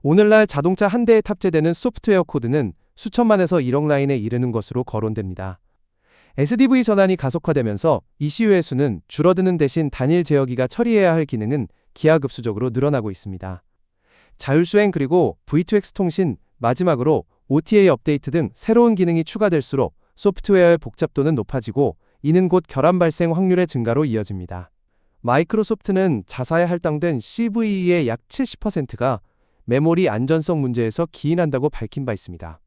오늘날 자동차 한 대에 탑재되는 소프트웨어 코드는 수천만에서 1억 라인에 이르는 것으로 거론됩니다. SDV 전환이 가속화되면서 ECU의 수는 줄어드는 대신 단일 제어기가 처리해야 할 기능은 기하급수적으로 늘어나고 있습니다. 자율주행 그리고 V2X 통신, 마지막으로 OTA 업데이트 등 새로운 기능이 추가될수록 소프트웨어의 복잡도는 높아지고 이는 곧 결함 발생 확률의 증가로 이어집니다. 마이크로소프트는 자사에 할당된 CVE의 약 70%가 메모리 안전성 문제에서 기인한다고 밝힌 바 있습니다.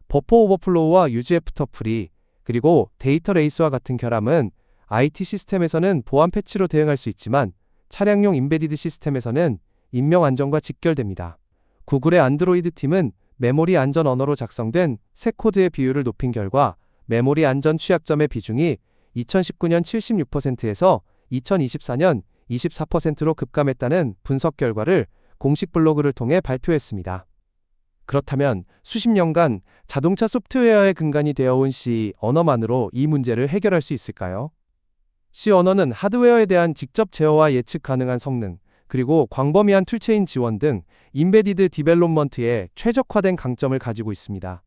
버퍼 오버플로우와 유지 애프터 프리, 그리고 데이터 레이스와 같은 결함은 IT 시스템에서는 보안 패치로 대응할 수 있지만 차량용 임베디드 시스템에서는 인명 안전과 직결됩니다. 구글의 안드로이드 팀은 메모리 안전 언어로 작성된 새 코드의 비율을 높인 결과 메모리 안전 취약점의 비중이 2019년 76%에서 2024년 24%로 급감했다는 분석 결과를 공식 블로그를 통해 발표했습니다. 그렇다면 수십 년간 자동차 소프트웨어의 근간이 되어온 C 언어만으로 이 문제를 해결할 수 있을까요? C 언어는 하드웨어에 대한 직접 제어와 예측 가능한 성능, 그리고 광범위한 툴체인 지원 등 임베디드 디벨롭먼트에 최적화된 강점을 가지고 있습니다.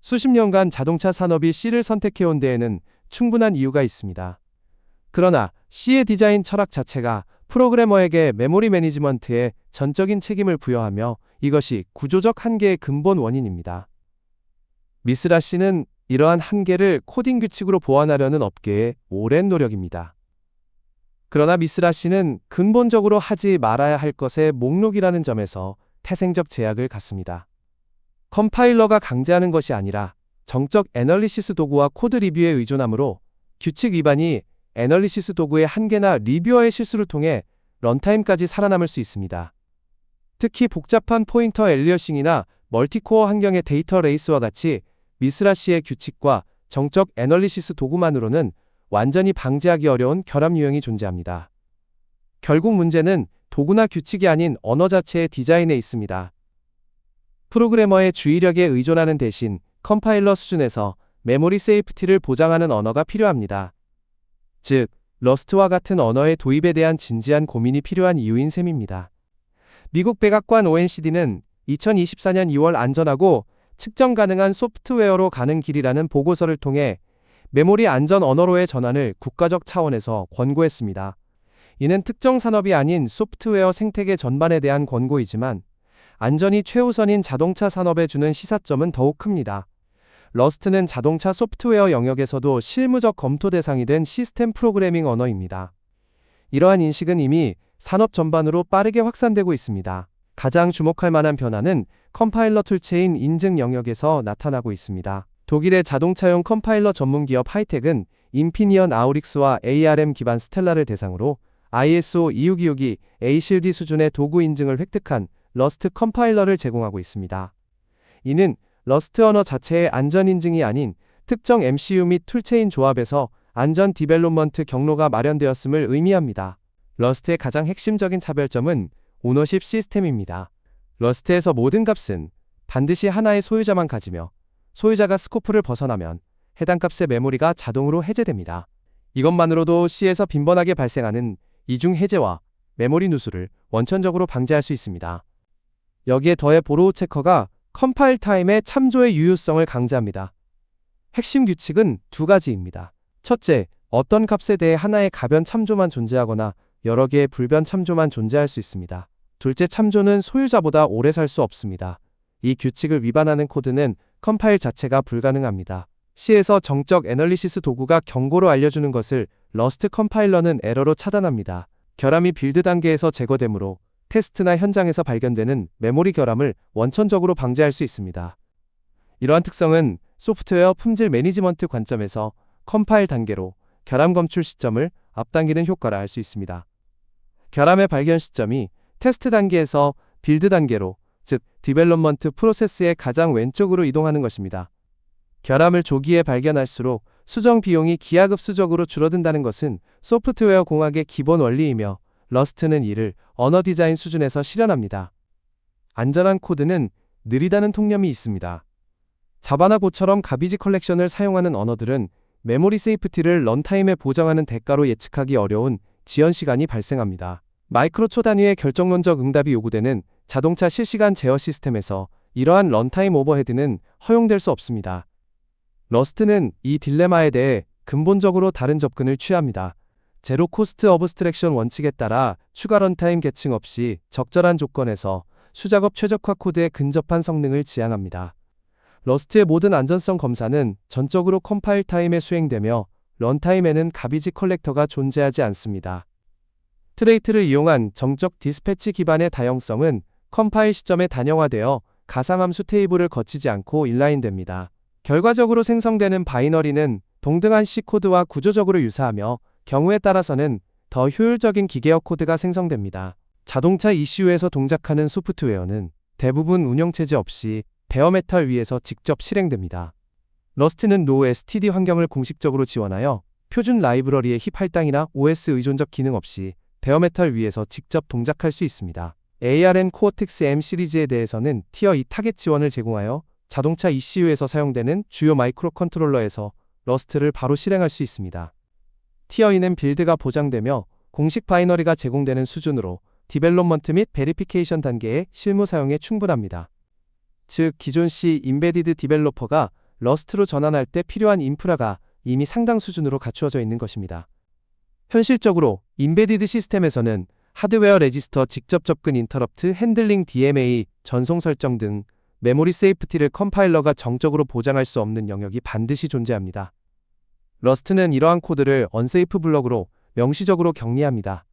수십 년간 자동차 산업이 C를 선택해온 데에는 충분한 이유가 있습니다. 그러나 C의 디자인 철학 자체가 프로그래머에게 메모리 매니지먼트에 전적인 책임을 부여하며 이것이 구조적 한계의 근본 원인입니다. 미스라 C는 이러한 한계를 코딩 규칙으로 보완하려는 업계의 오랜 노력입니다. 그러나 미스라 C는 근본적으로 하지 말아야 할 것의 목록이라는 점에서 태생적 제약을 갖습니다. 컴파일러가 강제하는 것이 아니라 정적 애널리시스 도구와 코드 리뷰에 의존하므로 규칙 위반이 애널리시스 도구의 한계나 리뷰어의 실수를 통해 런타임까지 살아남을 수 있습니다. 특히 복잡한 포인터 엘리어싱이나 멀티코어 환경의 데이터 레이스와 같이 미스라 C의 규칙과 정적 애널리시스 도구만으로는 완전히 방지하기 어려운 결함 유형이 존재합니다. 결국 문제는 도구나 규칙이 아닌 언어 자체의 디자인에 있습니다. 프로그래머의 주의력에 의존하는 대신 컴파일러 수준에서 메모리 세이프티를 보장하는 언어가 필요합니다. 즉, 러스트와 같은 언어의 도입에 대한 진지한 고민이 필요한 이유인 셈입니다. 미국 백악관 ONCD는 2024년 2월 안전하고 측정 가능한 소프트웨어로 가는 길이라는 보고서를 통해 메모리 안전 언어로의 전환을 국가적 차원에서 권고했습니다. 이는 특정 산업이 아닌 소프트웨어 생태계 전반에 대한 권고이지만 안전이 최우선인 자동차 산업에 주는 시사점은 더욱 큽니다. 러스트는 자동차 소프트웨어 영역에서도 실무적 검토 대상이 된 시스템 프로그래밍 언어입니다. 이러한 인식은 이미 산업 전반으로 빠르게 확산되고 있습니다. 가장 주목할 만한 변화는 컴파일러 툴체인 인증 영역에서 나타나고 있습니다. 독일의 자동차용 컴파일러 전문 기업 하이텍은 인피니언 아우릭스와 ARM 기반 스텔라를 대상으로 ISO 26262 A-실드 수준의 도구 인증을 획득한 러스트 컴파일러를 제공하고 있습니다. 이는 러스트 언어 자체의 안전 인증이 아닌 특정 MCU 및 툴체인 조합에서 안전 디벨롭먼트 경로가 마련되었음을 의미합니다. 러스트의 가장 핵심적인 차별점은 오너십 시스템입니다. 러스트에서 모든 값은 반드시 하나의 소유자만 가지며 소유자가 스코프를 벗어나면 해당 값의 메모리가 자동으로 해제됩니다. 이것만으로도 C에서 빈번하게 발생하는 이중 해제와 메모리 누수를 원천적으로 방지할 수 있습니다. 여기에 더해 보로우 체커가 컴파일 타임의 참조의 유효성을 강조합니다. 핵심 규칙은 두 가지입니다. 첫째, 어떤 값에 대해 하나의 가변 참조만 존재하거나 여러 개의 불변 참조만 존재할 수 있습니다. 둘째, 참조는 소유자보다 오래 살 수 없습니다. 이 규칙을 위반하는 코드는 컴파일 자체가 불가능합니다. C에서 정적 애널리시스 도구가 경고로 알려주는 것을 러스트 컴파일러는 에러로 차단합니다. 결함이 빌드 단계에서 제거되므로 테스트나 현장에서 발견되는 메모리 결함을 원천적으로 방지할 수 있습니다. 이러한 특성은 소프트웨어 품질 매니지먼트 관점에서 컴파일 단계로 결함 검출 시점을 앞당기는 효과를 알 수 있습니다. 결함의 발견 시점이 테스트 단계에서 빌드 단계로, 즉 디벨롭먼트 프로세스의 가장 왼쪽으로 이동하는 것입니다. 결함을 조기에 발견할수록 수정 비용이 기하급수적으로 줄어든다는 것은 소프트웨어 공학의 기본 원리이며 러스트는 이를 언어 디자인 수준에서 실현합니다. 안전한 코드는 느리다는 통념이 있습니다. 자바나 고처럼 가비지 컬렉션을 사용하는 언어들은 메모리 세이프티를 런타임에 보장하는 대가로 예측하기 어려운 지연 시간이 발생합니다. 마이크로 초 단위의 결정론적 응답이 요구되는 자동차 실시간 제어 시스템에서 이러한 런타임 오버헤드는 허용될 수 없습니다. 러스트는 이 딜레마에 대해 근본적으로 다른 접근을 취합니다. 제로 코스트 어브스트랙션 원칙에 따라 추가 런타임 계층 없이 적절한 조건에서 수작업 최적화 코드에 근접한 성능을 지향합니다. 러스트의 모든 안전성 검사는 전적으로 컴파일 타임에 수행되며 런타임에는 가비지 컬렉터가 존재하지 않습니다. 트레이트를 이용한 정적 디스패치 기반의 다형성은 컴파일 시점에 단형화되어 가상함수 테이블을 거치지 않고 인라인됩니다. 결과적으로 생성되는 바이너리는 동등한 C 코드와 구조적으로 유사하며 경우에 따라서는 더 효율적인 기계어 코드가 생성됩니다. 자동차 ECU에서 동작하는 소프트웨어는 대부분 운영체제 없이 베어메탈 위에서 직접 실행됩니다. 러스트는 NoSTD 환경을 공식적으로 지원하여 표준 라이브러리의 힙 할당이나 OS 의존적 기능 없이 베어메탈 위에서 직접 동작할 수 있습니다. ARM 코어텍스 M 시리즈에 대해서는 티어 2 타겟 지원을 제공하여 자동차 ECU에서 사용되는 주요 마이크로 컨트롤러에서 러스트를 바로 실행할 수 있습니다. 티어 2는 빌드가 보장되며 공식 바이너리가 제공되는 수준으로 디벨롭먼트 및 베리피케이션 단계의 실무 사용에 충분합니다. 즉, 기존 C 임베디드 디벨로퍼가 러스트로 전환할 때 필요한 인프라가 이미 상당 수준으로 갖추어져 있는 것입니다. 현실적으로 임베디드 시스템에서는 하드웨어 레지스터 직접 접근 인터럽트 핸들링 DMA 전송 설정 등 메모리 세이프티를 컴파일러가 정적으로 보장할 수 없는 영역이 반드시 존재합니다. 러스트는 이러한 코드를 언세이프 블럭으로 명시적으로 격리합니다.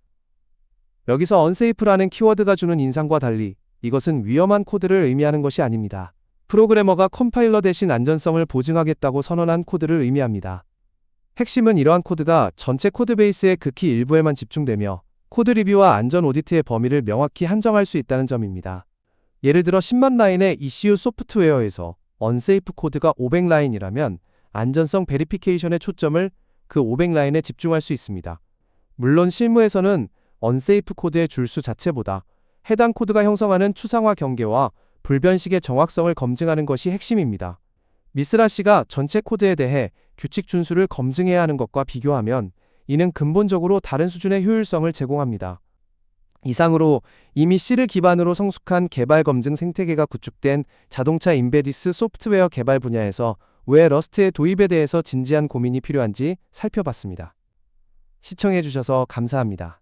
여기서 언세이프라는 키워드가 주는 인상과 달리 이것은 위험한 코드를 의미하는 것이 아닙니다. 프로그래머가 컴파일러 대신 안전성을 보증하겠다고 선언한 코드를 의미합니다. 핵심은 이러한 코드가 전체 코드베이스의 극히 일부에만 집중되며 코드 리뷰와 안전 오디트의 범위를 명확히 한정할 수 있다는 점입니다. 예를 들어 10만 라인의 ECU 소프트웨어에서 언세이프 코드가 500라인이라면 안전성 베리피케이션의 초점을 그 500라인에 집중할 수 있습니다. 물론 실무에서는 언세이프 코드의 줄수 자체보다 해당 코드가 형성하는 추상화 경계와 불변식의 정확성을 검증하는 것이 핵심입니다. 미스라시가 전체 코드에 대해 규칙 준수를 검증해야 하는 것과 비교하면 이는 근본적으로 다른 수준의 효율성을 제공합니다. 이상으로 이미 C를 기반으로 성숙한 개발 검증 생태계가 구축된 자동차 임베디스 소프트웨어 개발 분야에서 왜 러스트의 도입에 대해서 진지한 고민이 필요한지 살펴봤습니다. 시청해주셔서 감사합니다.